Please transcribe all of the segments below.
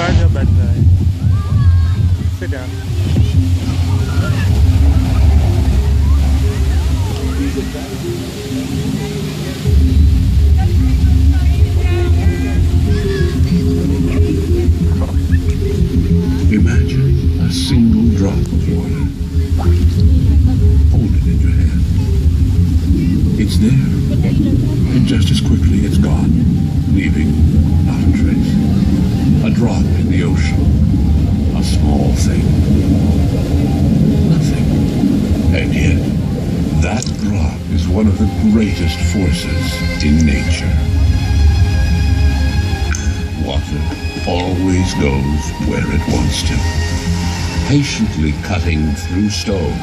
Go back there. Sit down. Imagine a single drop of water. Hold it in your hand. It's there, and just as quickly it's gone, leaving not a trace. A drop in the ocean. A small thing. Nothing. And yet, that drop is one of the greatest forces in nature. Water always goes where it wants to, patiently cutting through stone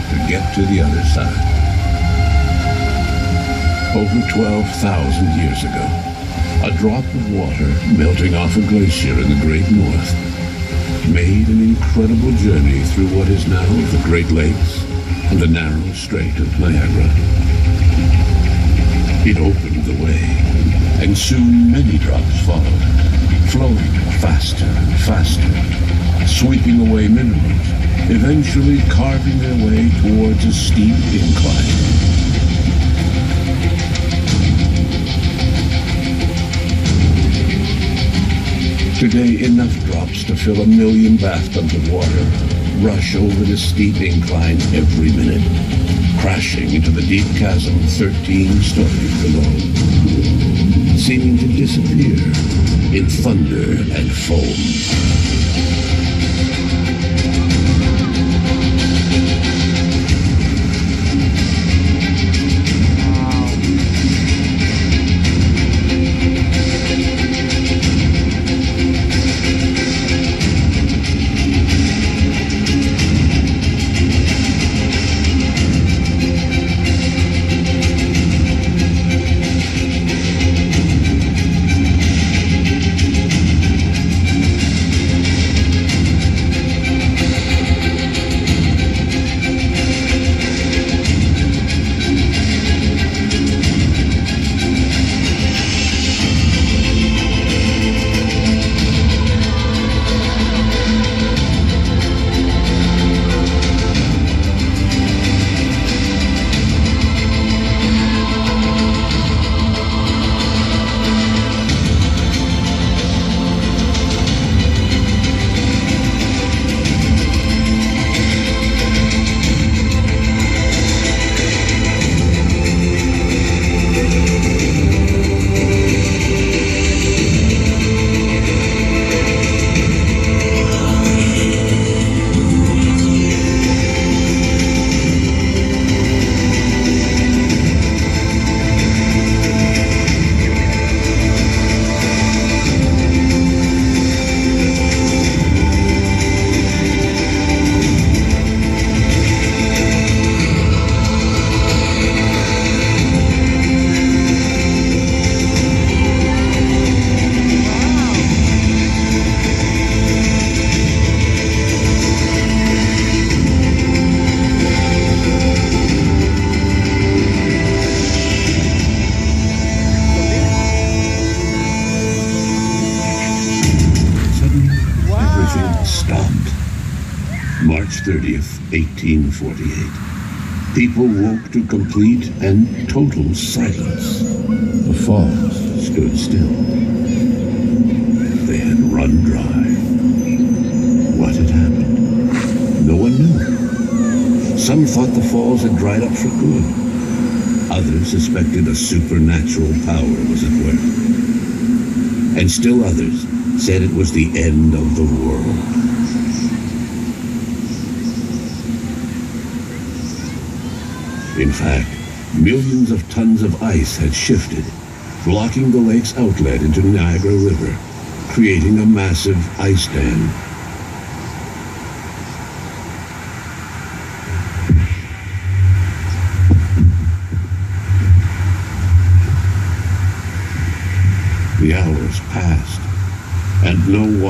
to get to the other side. Over 12,000 years ago, a drop of water melting off a glacier in the Great North made an incredible journey through what is now the Great Lakes and the narrow Strait of Niagara. It opened the way, and soon many drops followed, flowing faster and faster, sweeping away minerals, eventually carving their way towards a steep incline. Today, enough drops to fill 1 million bathtubs of water rush over the steep incline every minute, crashing into the deep chasm 13 stories below, seeming to disappear in thunder and foam. March 30th, 1848. People woke to complete and total silence. The falls stood still. They had run dry. What had happened? No one knew. Some thought the falls had dried up for good. Others suspected a supernatural power was at work. And still others said it was the end of the world. In fact, millions of tons of ice had shifted, blocking the lake's outlet into Niagara River, creating a massive ice dam.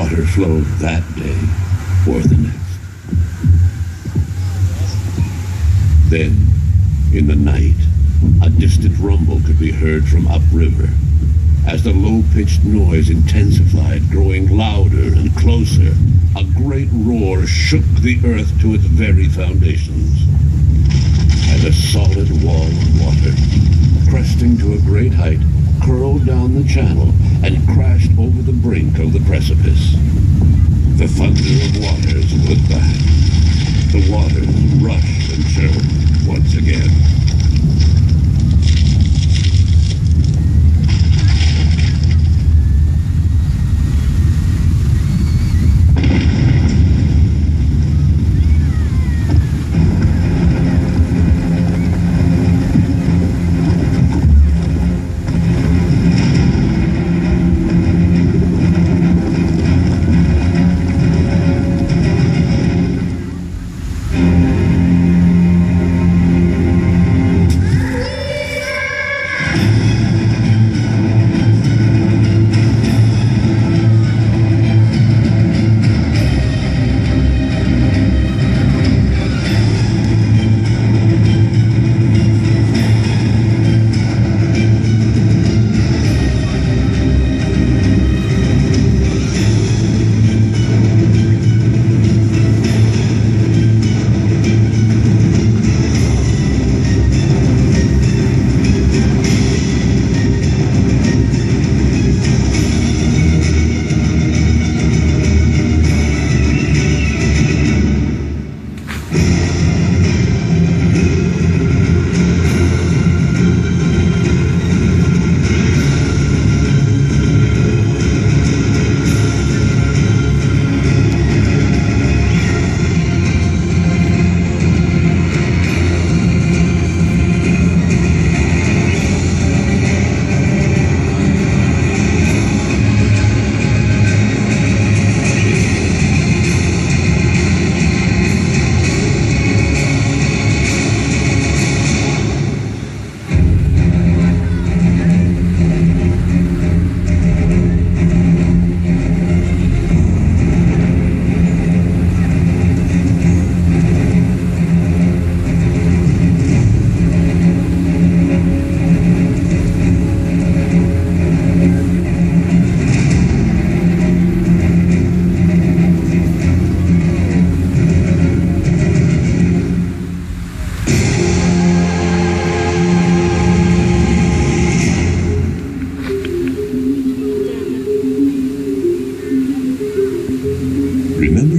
water flowed that day or the next. Then, in the night, a distant rumble could be heard from upriver. As the low-pitched noise intensified, growing louder and closer, a great roar shook the earth to its very foundations. And a solid wall of water, cresting to a great height, curled down the channel and crashed over the brink of the precipice. The thunder of waters was back. The waters rushed and churned once again.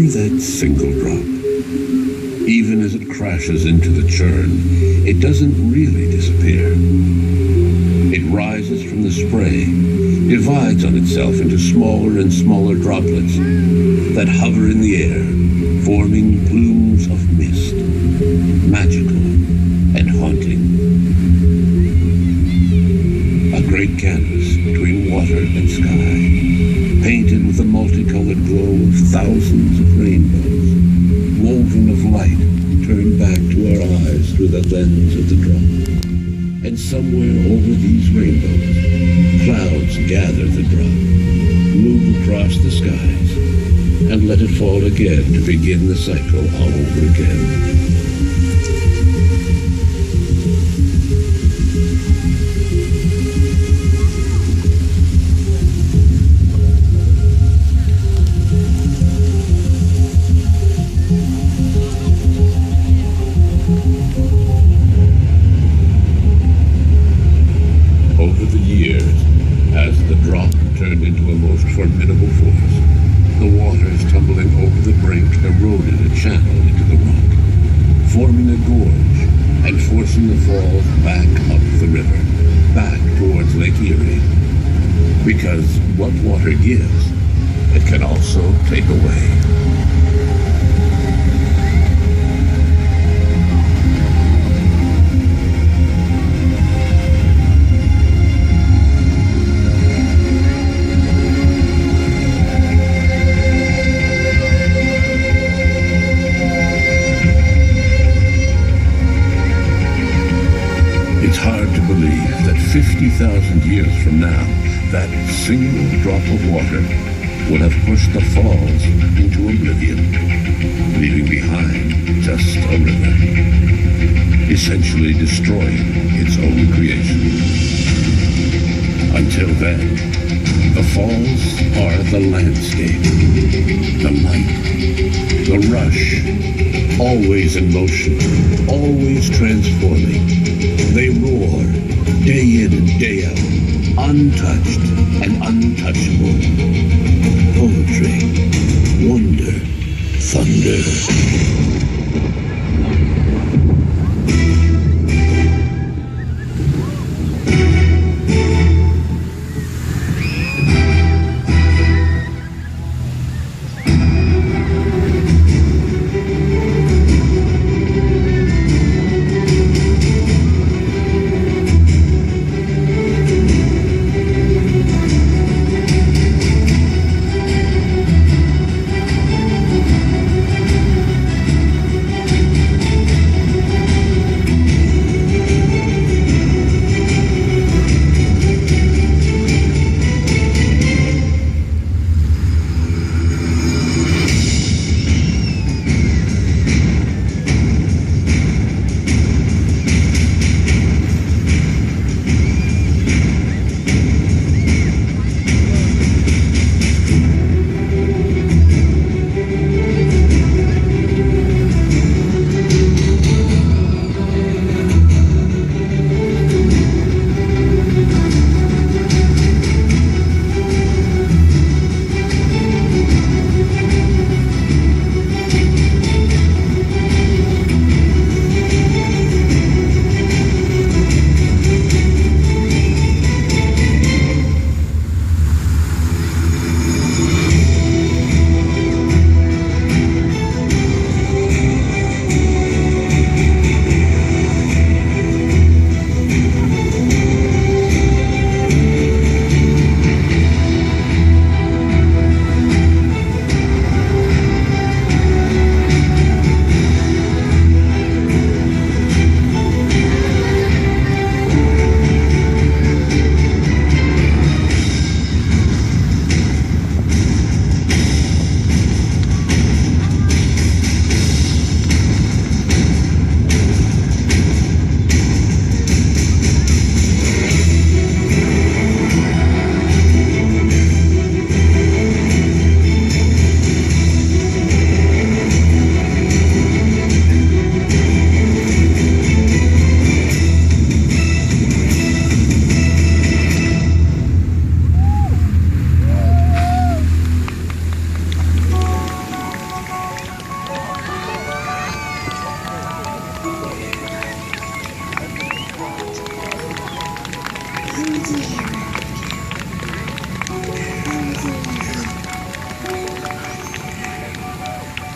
That single drop. Even as it crashes into the churn, it doesn't really disappear. It rises from the spray, divides on itself into smaller and smaller droplets that hover in the air, forming plumes of mist, magical and haunting. A great canvas between water and sky, painted with the multicolored glow of thousands of rainbows, woven of light turned back to our eyes through the lens of the drop. And somewhere over these rainbows, clouds gather the drop, move across the skies, and let it fall again to begin the cycle all over again. Formidable force. The waters tumbling over the brink eroded a channel into the rock, forming a gorge and forcing the falls back up the river, back towards Lake Erie. Because what water gives, it can also take away. It's hard to believe that 50,000 years from now, that single drop of water would have pushed the falls into oblivion, leaving behind just a river, essentially destroying its own creation. Until then, the falls are the landscape, the light, the rush, always in motion, always transforming. They roar, day in and day out, untouched and untouchable. Poetry, wonder, thunder.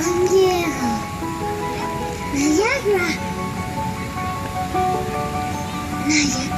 Onguiaahra. Niagara. Niagara.